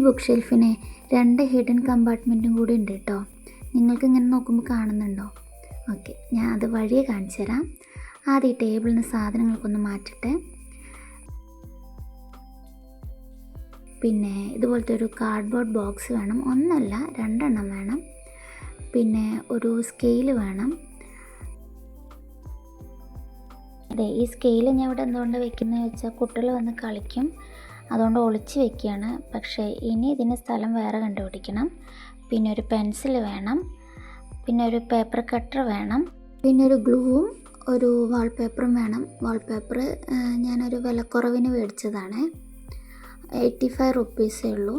Book ഷെൽഫിന് 2 hidden കമ്പാർട്ട്മെൻറ്റും കൂടി ഉണ്ട് കേട്ടോ. നിങ്ങൾക്ക് ഇങ്ങനെ നോക്കുമ്പോൾ കാണുന്നുണ്ടോ? ഓക്കെ, ഞാൻ അത് വഴിയെ കാണിച്ചു തരാം. ആദ്യം ഈ ടേബിളിൽ നിന്ന് സാധനങ്ങൾക്കൊന്ന് മാറ്റട്ടെ. പിന്നെ ഇതുപോലത്തെ ഒരു കാർഡ്ബോർഡ് ബോക്സ് വേണം, ഒന്നല്ല 2 എണ്ണം വേണം. പിന്നെ ഒരു സ്കെയിൽ വേണം. അതെ, ഈ സ്കെയിൽ ഞാൻ ഇവിടെ എന്തുകൊണ്ട് വെക്കുന്നത് വെച്ചാൽ കുട്ടികൾ വന്ന് കളിക്കും, അതുകൊണ്ട് ഒളിച്ച് വെക്കുകയാണ്. പക്ഷേ ഇനി ഇതിന് സ്ഥലം വേറെ കണ്ടുപിടിക്കണം. പിന്നെ ഒരു പെൻസിൽ വേണം, പിന്നെ ഒരു പേപ്പർ കട്ടർ വേണം, പിന്നെ ഒരു ഗ്ലൂവും ഒരു വാൾപേപ്പറും വേണം. വാൾപേപ്പർ ഞാനൊരു വിലക്കുറവിന് മേടിച്ചതാണ്, 85 റുപ്പീസേ ഉള്ളൂ.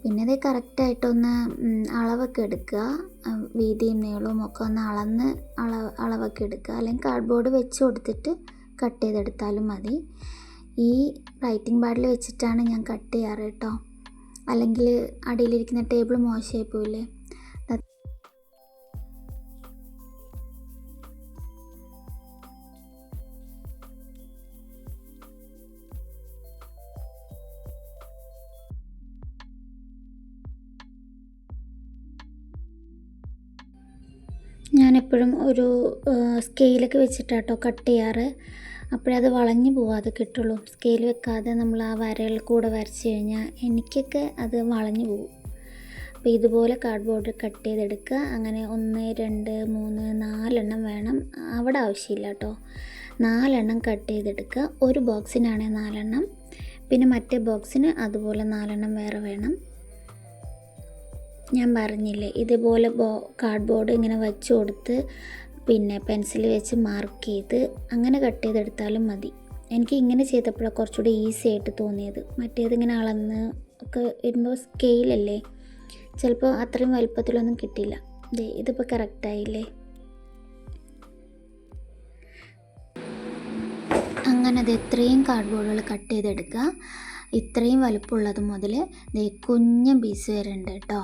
പിന്നെ ഇത് കറക്റ്റായിട്ടൊന്ന് അളവൊക്കെ എടുക്കുക, വീതിയും നീളവും ഒക്കെ ഒന്ന് അളവൊക്കെ എടുക്കുക. അല്ലെങ്കിൽ കാർഡ്ബോർഡ് വെച്ച് കൊടുത്തിട്ട് കട്ട് ചെയ്തെടുത്താലും മതി. ഈ റൈറ്റിംഗ് പാഡിൽ വെച്ചിട്ടാണ് ഞാൻ കട്ട് ചെയ്യാറ് കേട്ടോ, അല്ലെങ്കിൽ അടിയിലിരിക്കുന്ന ടേബിൾ മോശമായി പോയില്ലേ. ഞാനെപ്പോഴും ഒരു സ്കെയിലൊക്കെ വെച്ചിട്ടാട്ടോ കട്ട് ചെയ്യാറ്. അപ്പോഴത് വളഞ്ഞു പോവാതെ കിട്ടുള്ളൂ. സ്കെയിൽ വെക്കാതെ നമ്മൾ ആ വരകൾ കൂടെ വരച്ച് കഴിഞ്ഞാൽ എനിക്കൊക്കെ അത് വളഞ്ഞു പോകും. അപ്പോൾ ഇതുപോലെ കാർഡ്ബോർഡ് കട്ട് ചെയ്തെടുക്കുക. അങ്ങനെ 1 2 3 4 എണ്ണം വേണം. അവിടെ ആവശ്യമില്ല കേട്ടോ, 4 എണ്ണം കട്ട് ചെയ്തെടുക്കുക. ഒരു ബോക്സിനാണ് 4 എണ്ണം, പിന്നെ മറ്റേ ബോക്സിന് അതുപോലെ 4 എണ്ണം വേറെ വേണം. ഞാൻ പറഞ്ഞില്ലേ, ഇതുപോലെ കാർഡ്ബോർഡ് ഇങ്ങനെ വെച്ച് കൊടുത്ത് പിന്നെ പെൻസിൽ വെച്ച് മാർക്ക് ചെയ്ത് അങ്ങനെ കട്ട് ചെയ്തെടുത്താലും മതി. എനിക്ക് ഇങ്ങനെ ചെയ്തപ്പോഴാണ് കുറച്ചുകൂടി ഈസി ആയിട്ട് തോന്നിയത്. മറ്റേതിങ്ങനെ അളന്ന് ഒക്കെ വരുമ്പോൾ സ്കെയിലല്ലേ, ചിലപ്പോൾ അത്രയും വലുപ്പത്തിലൊന്നും കിട്ടില്ല. ഇതിപ്പോൾ കറക്റ്റായില്ലേ. അങ്ങനെ അത് ഇത്രയും കാർഡ്ബോർഡുകൾ കട്ട് ചെയ്തെടുക്കുക. ഇത്രയും വലുപ്പമുള്ളത് മുതൽ കുഞ്ഞൻ പീസ് വരെ ഉണ്ട് കേട്ടോ.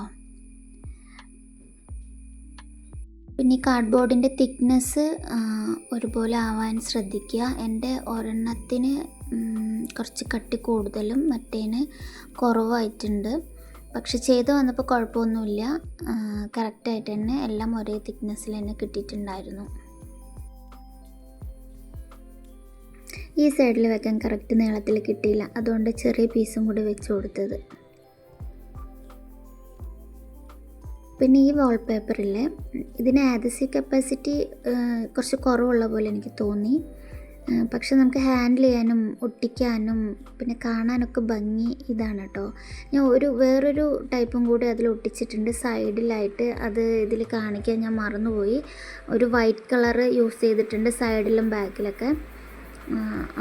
പിന്നെ ഈ കാർഡ്ബോർഡിൻ്റെ തിക്നെസ് ഒരുപോലെ ആവാൻ ശ്രദ്ധിക്കുക. എൻ്റെ ഒരെണ്ണത്തിന് കുറച്ച് കട്ടി കൂടുതലും മറ്റേന് കുറവായിട്ടുണ്ട്. പക്ഷെ ചെയ്ത് വന്നപ്പോൾ കുഴപ്പമൊന്നുമില്ല, കറക്റ്റായിട്ട് തന്നെ എല്ലാം ഒരേ തിക്നെസ്സിൽ തന്നെ കിട്ടിയിട്ടുണ്ടായിരുന്നു. ഈ സൈഡിൽ വെക്കാൻ കറക്റ്റ് നീളത്തിൽ കിട്ടിയില്ല, അതുകൊണ്ട് ചെറിയ പീസും കൂടി വെച്ച് കൊടുത്തത്. പിന്നെ ഈ വാൾപേപ്പറില്ലേ, ഇതിന് ആഡ്ഹസീവ് കപ്പാസിറ്റി കുറച്ച് കുറവുള്ള പോലെ എനിക്ക് തോന്നി. പക്ഷെ നമുക്ക് ഹാൻഡിൽ ചെയ്യാനും ഒട്ടിക്കാനും പിന്നെ കാണാനൊക്കെ ഭംഗി ഇതാണ് കേട്ടോ. ഞാൻ വേറൊരു ടൈപ്പും കൂടി അതിൽ ഒട്ടിച്ചിട്ടുണ്ട് സൈഡിലായിട്ട്, അത് ഇതിൽ കാണിക്കാൻ ഞാൻ മറന്നുപോയി. ഒരു വൈറ്റ് കളർ യൂസ് ചെയ്തിട്ടുണ്ട് സൈഡിലും ബാക്കിലൊക്കെ.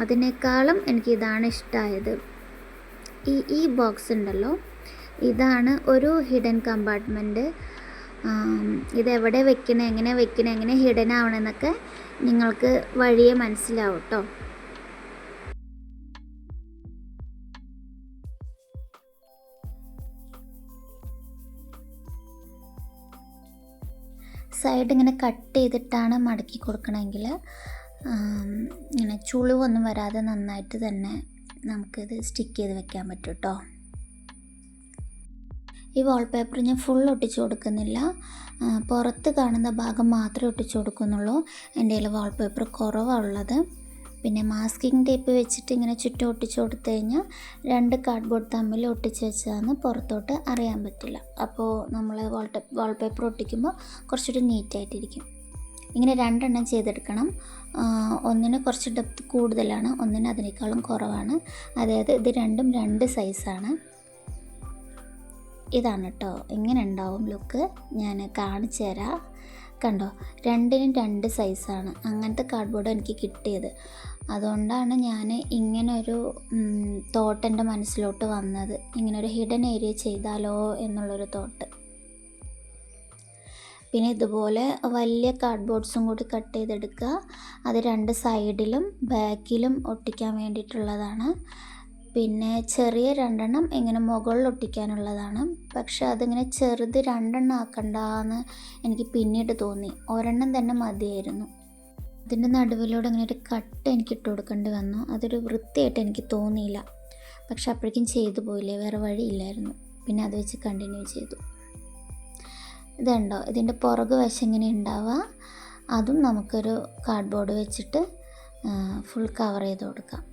അതിനേക്കാളും എനിക്ക് ഇതാണ് ഇഷ്ടമായത്. ഈ ബോക്സ് ഉണ്ടല്ലോ, ഇതാണ് ഒരു ഹിഡൻ കമ്പാർട്ട്മെൻറ്റ്. ഇതെവിടെ വെക്കണം, എങ്ങനെ ഹിഡൻ ആവണമെന്നൊക്കെ നിങ്ങൾക്ക് വഴിയെ മനസ്സിലാവും കേട്ടോ. സൈഡ് ഇങ്ങനെ കട്ട് ചെയ്തിട്ടാണ് മടക്കി കൊടുക്കണമെങ്കിൽ ഇങ്ങനെ ചുളിവൊന്നും വരാതെ നന്നായിട്ട് തന്നെ നമുക്കിത് സ്റ്റിക്ക് ചെയ്ത് വെക്കാൻ പറ്റും കേട്ടോ. ഈ വാൾപേപ്പർ ഞാൻ ഫുൾ ഒട്ടിച്ച് കൊടുക്കുന്നില്ല, പുറത്ത് കാണുന്ന ഭാഗം മാത്രമേ ഒട്ടിച്ച് കൊടുക്കുന്നുള്ളൂ. എൻ്റെ കയ്യിൽ വാൾപേപ്പർ കുറവാണ് ഉള്ളത്. പിന്നെ മാസ്കിംഗ് ടേപ്പ് വെച്ചിട്ട് ഇങ്ങനെ ചുറ്റും ഒട്ടിച്ച് കൊടുത്തു കഴിഞ്ഞാൽ 2 കാർഡ്ബോർഡ് തമ്മിൽ ഒട്ടിച്ച് വെച്ചതാണെന്ന് പുറത്തോട്ട് അറിയാൻ പറ്റില്ല. അപ്പോൾ നമ്മൾ വാൾപേപ്പർ ഒട്ടിക്കുമ്പോൾ കുറച്ചുകൂടി നീറ്റായിട്ടിരിക്കും. ഇങ്ങനെ 2 എണ്ണം ചെയ്തെടുക്കണം. ഒന്നിന് കുറച്ച് ഡെപ്ത് കൂടുതലാണ്, ഒന്നിന് അതിനേക്കാളും കുറവാണ്. അതായത് ഇത് രണ്ടും 2 സൈസാണ്. ഇതാണ് കേട്ടോ, ഇങ്ങനെ ഉണ്ടാവും ലുക്ക്. ഞാൻ കാണിച്ചു തരാം. കണ്ടോ, 2നും 2 സൈസാണ്. അങ്ങനത്തെ കാർഡ്ബോർഡ് എനിക്ക് കിട്ടിയത്. അതുകൊണ്ടാണ് ഞാൻ ഇങ്ങനൊരു തോട്ട് എൻ്റെ മനസ്സിലോട്ട് വന്നത്, ഇങ്ങനൊരു ഹിഡൻ ഏരിയ ചെയ്താലോ എന്നുള്ളൊരു തോട്ട്. പിന്നെ ഇതുപോലെ വലിയ കാർഡ്ബോർഡ്സും കൂടി കട്ട് ചെയ്തെടുക്കുക. അത് 2 സൈഡിലും ബാക്കിലും ഒട്ടിക്കാൻ വേണ്ടിയിട്ടുള്ളതാണ്. പിന്നെ ചെറിയ 2 എണ്ണം ഇങ്ങനെ മുകളിൽ ഒട്ടിക്കാനുള്ളതാണ്. പക്ഷെ അതിങ്ങനെ ചെറുത് 2 എണ്ണം ആക്കണ്ടെന്ന് എനിക്ക് പിന്നീട് തോന്നി. ഒരെണ്ണം തന്നെ മതിയായിരുന്നു. ഇതിൻ്റെ നടുവിലൂടെ ഇങ്ങനെ ഒരു കട്ട് എനിക്ക് ഇട്ട് കൊടുക്കേണ്ടി വന്നു. അതൊരു വൃത്തിയായിട്ട് എനിക്ക് തോന്നിയില്ല. പക്ഷെ അപ്പോഴേക്കും ചെയ്തു പോയില്ലേ, വേറെ വഴിയില്ലായിരുന്നു. പിന്നെ അത് വെച്ച് കണ്ടിന്യൂ ചെയ്തു. ഇതുണ്ടോ, ഇതിൻ്റെ പുറകു വശം ഇങ്ങനെ ഉണ്ടാവുക, അതും നമുക്കൊരു കാർഡ്ബോർഡ് വെച്ചിട്ട് ഫുൾ കവർ ചെയ്ത് കൊടുക്കാം.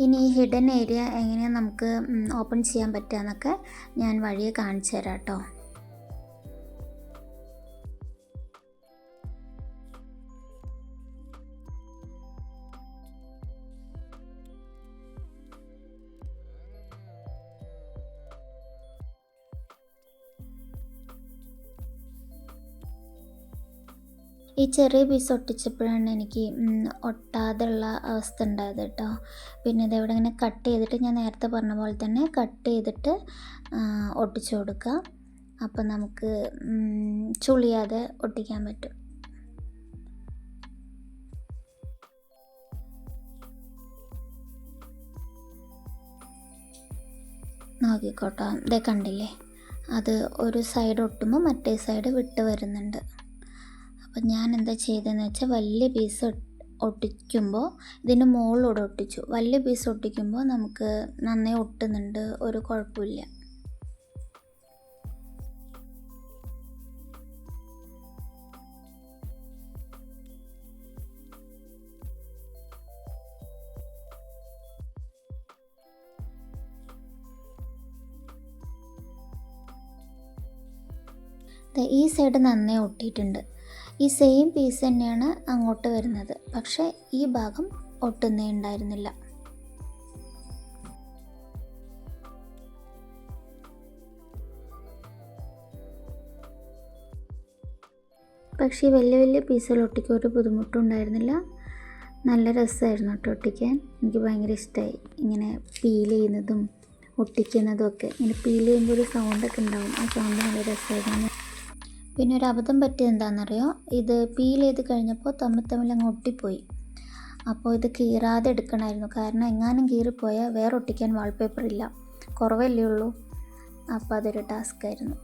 ഇനി ഈ ഹിഡൻ ഏരിയ എങ്ങനെയാണ് നമുക്ക് ഓപ്പൺ ചെയ്യാൻ പറ്റുക എന്നൊക്കെ ഞാൻ വഴിയെ കാണിച്ചു തരാം കേട്ടോ. ഈ ചെറിയ പീസ് ഒട്ടിച്ചപ്പോഴാണ് എനിക്ക് ഒട്ടാതെയുള്ള അവസ്ഥ ഉണ്ടായത് കേട്ടോ. പിന്നെ ഇതെവിടെ ഇങ്ങനെ കട്ട് ചെയ്തിട്ട്, ഞാൻ നേരത്തെ പറഞ്ഞ പോലെ തന്നെ കട്ട് ചെയ്തിട്ട് ഒട്ടിച്ചു കൊടുക്കുക. അപ്പം നമുക്ക് ചുളിയാതെ ഒട്ടിക്കാൻ പറ്റും. നോക്കിക്കോട്ടോ, ഇതേ കണ്ടില്ലേ, അത് ഒരു സൈഡ് ഒട്ടുമ്പോൾ മറ്റേ സൈഡ് വിട്ട് വരുന്നുണ്ട്. അപ്പം ഞാൻ എന്താ ചെയ്തതെന്ന് വെച്ചാൽ വലിയ പീസ് ഒട്ടിക്കുമ്പോൾ ഇതിൻ്റെ മുകളിലൂടെ ഒട്ടിച്ചു. വലിയ പീസ് ഒട്ടിക്കുമ്പോൾ നമുക്ക് നന്നായി ഒട്ടുന്നുണ്ട്, ഒരു കുഴപ്പമില്ല. ഈ സൈഡ് നന്നായി ഒട്ടിയിട്ടുണ്ട്. ഈ സെയിം പീസ് തന്നെയാണ് അങ്ങോട്ട് വരുന്നത്, പക്ഷേ ഈ ഭാഗം ഒട്ടുന്നേ ഉണ്ടായിരുന്നില്ല. പക്ഷേ വലിയ വലിയ പീസുകൾ ഒട്ടിക്കാൻ ഒരു ബുദ്ധിമുട്ടും ഉണ്ടായിരുന്നില്ല. നല്ല രസമായിരുന്നു കേട്ടോ ഒട്ടിക്കാൻ. എനിക്ക് ഭയങ്കര ഇഷ്ടമായി ഇങ്ങനെ പീൽ ചെയ്യുന്നതും ഒട്ടിക്കുന്നതും ഒക്കെ. ഇങ്ങനെ പീൽ ചെയ്യുമ്പോൾ ഒരു സൗണ്ടൊക്കെ ഉണ്ടാവും, ആ സൗണ്ട് നല്ല രസമായിരുന്നു. പിന്നെ ഒരു അബദ്ധം പറ്റിയത് എന്താണെന്നറിയോ, ഇത് പീൽ ചെയ്ത് കഴിഞ്ഞപ്പോൾ തമ്മിൽ അങ്ങ് ഒട്ടിപ്പോയി. അപ്പോൾ ഇത് കീറാതെ എടുക്കണമായിരുന്നു, കാരണം എങ്ങാനും കീറിപ്പോയാൽ വേറെ ഒട്ടിക്കാൻ വാൾപേപ്പർ ഇല്ല, കുറവല്ലേ ഉള്ളൂ. അപ്പോൾ അതൊരു ടാസ്ക്കായിരുന്നു.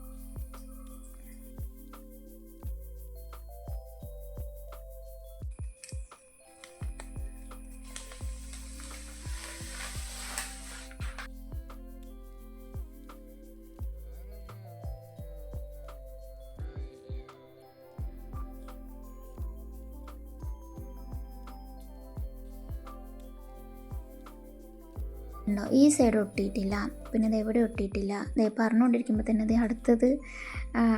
ഈ സൈഡ് ഒട്ടിയിട്ടില്ല, പിന്നെ ഇത് എവിടെ ഒട്ടിയിട്ടില്ല. ഇത് പറഞ്ഞുകൊണ്ടിരിക്കുമ്പോൾ തന്നെ ഇത് അടുത്തത്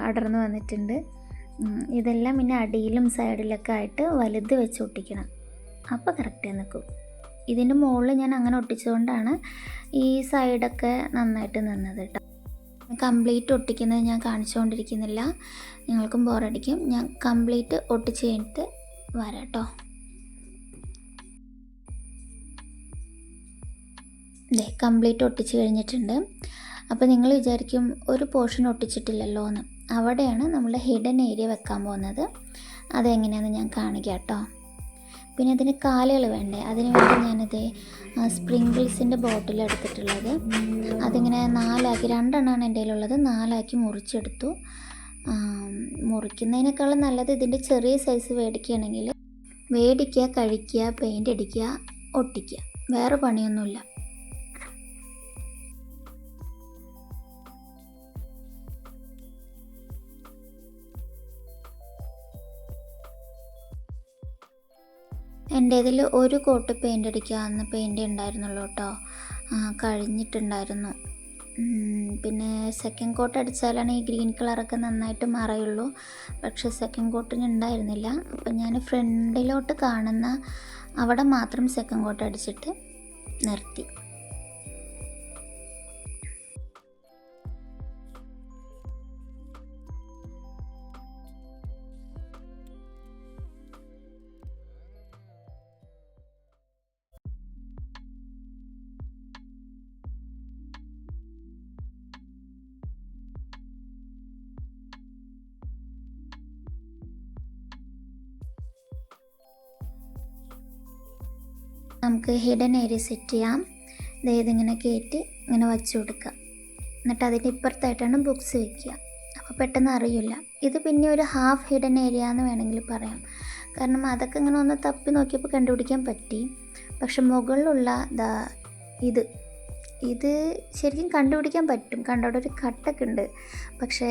അടർന്നു വന്നിട്ടുണ്ട്. ഇതെല്ലാം പിന്നെ അടിയിലും സൈഡിലൊക്കെ ആയിട്ട് വലുത് വെച്ച് ഒട്ടിക്കണം, അപ്പോൾ കറക്റ്റായി നിൽക്കും. ഇതിൻ്റെ മുകളിൽ ഞാൻ അങ്ങനെ ഒട്ടിച്ചുകൊണ്ടാണ് ഈ സൈഡൊക്കെ നന്നായിട്ട് നിന്നത് കേട്ടോ. കംപ്ലീറ്റ് ഒട്ടിക്കുന്നത് ഞാൻ കാണിച്ചുകൊണ്ടിരിക്കുന്നില്ല, നിങ്ങൾക്കും ബോറടിക്കും. ഞാൻ കംപ്ലീറ്റ് ഒട്ടിച്ച് കഴിഞ്ഞിട്ട് വരാം കേട്ടോ. കംപ്ലീറ്റ് ഒട്ടിച്ച് കഴിഞ്ഞിട്ടുണ്ട്. അപ്പോൾ നിങ്ങൾ വിചാരിക്കും ഒരു പോർഷൻ ഒട്ടിച്ചിട്ടില്ലല്ലോ എന്ന്. അവിടെയാണ് നമ്മൾ ഹിഡൻ ഏരിയ വെക്കാൻ പോകുന്നത്. അതെങ്ങനെയാണെന്ന് ഞാൻ കാണിക്കാം കേട്ടോ. പിന്നെ അതിന് കാലുകൾ വേണ്ടേ, അതിന് വേണ്ടി ഞാനിത് സ്പ്രിങ്കിൾസിൻ്റെ ബോട്ടിൽ എടുത്തിട്ടുള്ളത്. അതിങ്ങനെ 4 2 എൻ്റെ കയ്യിലുള്ളത്, 4 മുറിച്ചെടുത്തു. മുറിക്കുന്നതിനേക്കാളും നല്ലത് ഇതിൻ്റെ ചെറിയ സൈസ് മേടിക്കുക, കഴിക്കുക, പെയിൻ്റ് അടിക്കുക, ഒട്ടിക്കുക, വേറെ പണിയൊന്നുമില്ല. എൻ്റെ ഇതിൽ ഒരു കോട്ട് പെയിൻ്റ് അടിക്കാവുന്ന പെയിൻ്റ് ഉണ്ടായിരുന്നുള്ളൂ കേട്ടോ, കഴിഞ്ഞിട്ടുണ്ടായിരുന്നു. പിന്നെ സെക്കൻഡ് കോട്ട് അടിച്ചാലാണ് ഈ ഗ്രീൻ കളറൊക്കെ നന്നായിട്ട് മറയുള്ളൂ. പക്ഷേ സെക്കൻഡ് കോട്ടിന് ഉണ്ടായിരുന്നില്ല. അപ്പം ഞാൻ ഫ്രണ്ടിലോട്ട് കാണുന്ന അവിടെ മാത്രം സെക്കൻഡ് കോട്ട് അടിച്ചിട്ട് നിർത്തി. നമുക്ക് ഹിഡൻ ഏരിയ സെറ്റ് ചെയ്യാം. ഇതിങ്ങനെ കയറ്റി ഇങ്ങനെ വച്ചു കൊടുക്കുക. എന്നിട്ട് അതിൻ്റെ ഇപ്പുറത്തായിട്ടാണ് ബുക്സ് വയ്ക്കുക. അപ്പോൾ പെട്ടെന്ന് അറിയില്ല. ഇത് പിന്നെ ഒരു ഹാഫ് ഹിഡൻ ഏരിയ എന്ന് വേണമെങ്കിൽ പറയാം. കാരണം അതൊക്കെ ഇങ്ങനെ ഒന്ന് തപ്പി നോക്കിയപ്പോൾ കണ്ടുപിടിക്കാൻ പറ്റി. പക്ഷെ മുകളിലുള്ള ഇത് ഇത് ശരിക്കും കണ്ടുപിടിക്കാൻ പറ്റും. കണ്ടവിടെ ഒരു കട്ടൊക്കെ ഉണ്ട്. പക്ഷേ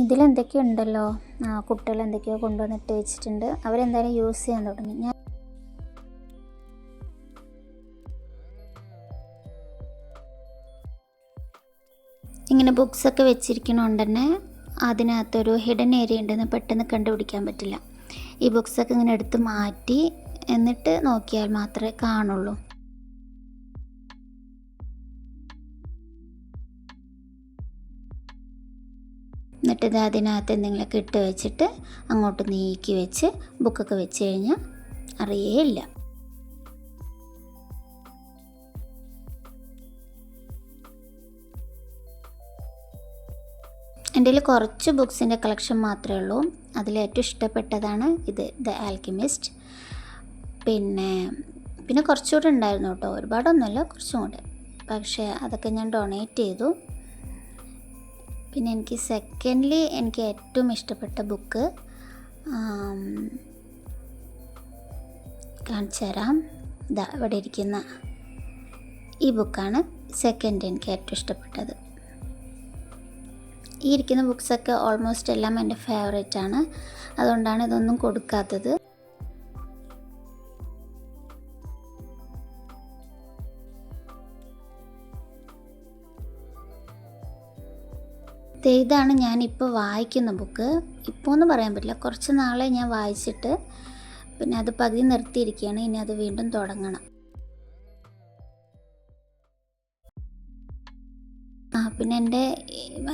ഇതിലെന്തൊക്കെയോ ഉണ്ടല്ലോ. കുട്ടികൾ എന്തൊക്കെയോ കൊണ്ടുവന്നിട്ട് വെച്ചിട്ടുണ്ട്. അവരെന്തായാലും യൂസ് ചെയ്യാൻ തുടങ്ങി. ഞാൻ ഇങ്ങനെ ബുക്സൊക്കെ വെച്ചിരിക്കണോണ്ട് തന്നെ അതിനകത്തൊരു ഹിഡൻ ഏരിയ ഉണ്ടെന്ന് പെട്ടെന്ന് കണ്ടുപിടിക്കാൻ പറ്റില്ല. ഈ ബുക്സൊക്കെ ഇങ്ങനെ എടുത്ത് മാറ്റി എന്നിട്ട് നോക്കിയാൽ മാത്രമേ കാണുള്ളൂ. എന്നിട്ട് ഇത് അതിനകത്ത് എന്തെങ്കിലുമൊക്കെ ഇട്ട് വെച്ചിട്ട് അങ്ങോട്ട് നീക്കി വെച്ച് ബുക്കൊക്കെ വെച്ച് കഴിഞ്ഞാൽ അറിയേയില്ല. എൻ്റെ കയ്യിൽ കുറച്ച് ബുക്സിൻ്റെ കളക്ഷൻ മാത്രമേ ഉള്ളൂ. അതിലേറ്റവും ഇഷ്ടപ്പെട്ടതാണ് ഇത്, ദ ആൽക്കെമിസ്റ്റ്. പിന്നെ കുറച്ചുകൂടെ ഉണ്ടായിരുന്നു കേട്ടോ, ഒരുപാടൊന്നുമല്ല, കുറച്ചും കൂടെ. പക്ഷേ അതൊക്കെ ഞാൻ ഡൊണേറ്റ് ചെയ്തു. പിന്നെ എനിക്ക് സെക്കൻഡ്ലി എനിക്ക് ഏറ്റവും ഇഷ്ടപ്പെട്ട ബുക്ക് കാണിച്ചു തരാം. ഇതാ ഇവിടെ ഇരിക്കുന്ന ഈ ബുക്കാണ് സെക്കൻഡ് എനിക്ക് ഏറ്റവും ഇഷ്ടപ്പെട്ടത്. ഈ ഇരിക്കുന്ന ബുക്സൊക്കെ ഓൾമോസ്റ്റ് എല്ലാം എൻ്റെ ഫേവറേറ്റാണ്. അതുകൊണ്ടാണ് ഇതൊന്നും കൊടുക്കാത്തത്. ഇതാണ് ഞാനിപ്പോൾ വായിക്കുന്ന ബുക്ക്. ഇപ്പോൾ ഒന്നും പറയാൻ പറ്റില്ല, കുറച്ച് നാളെ ഞാൻ വായിച്ചിട്ട് പിന്നെ അത് പകുതി നിർത്തിയിരിക്കുകയാണ്. ഇനി അത് വീണ്ടും തുടങ്ങണം. പിന്നെ എൻ്റെ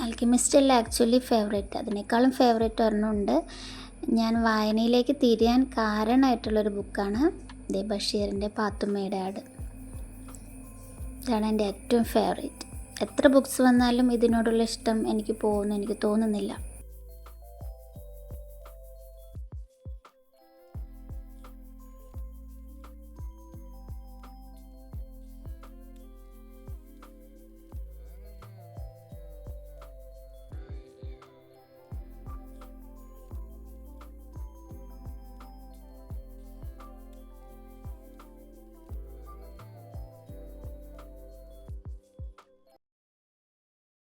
ആൽക്കെമിസ്റ്റ് അല്ല ആക്ച്വലി ഫേവറേറ്റ്. അതിനേക്കാളും ഫേവറേറ്റ് ഒരെണ്ണമുണ്ട്. ഞാൻ വായനയിലേക്ക് തിരിയാൻ കാരണമായിട്ടുള്ളൊരു ബുക്കാണ് ബഷീറിൻ്റെ പാത്തുമ്മയുടെ ആട്. ഇതാണ് എൻ്റെ ഏറ്റവും ഫേവറേറ്റ്. എത്ര ബുക്സ് വന്നാലും ഇതിനോടുള്ള ഇഷ്ടം എനിക്ക് പോകുമെന്ന് എനിക്ക് തോന്നുന്നില്ല.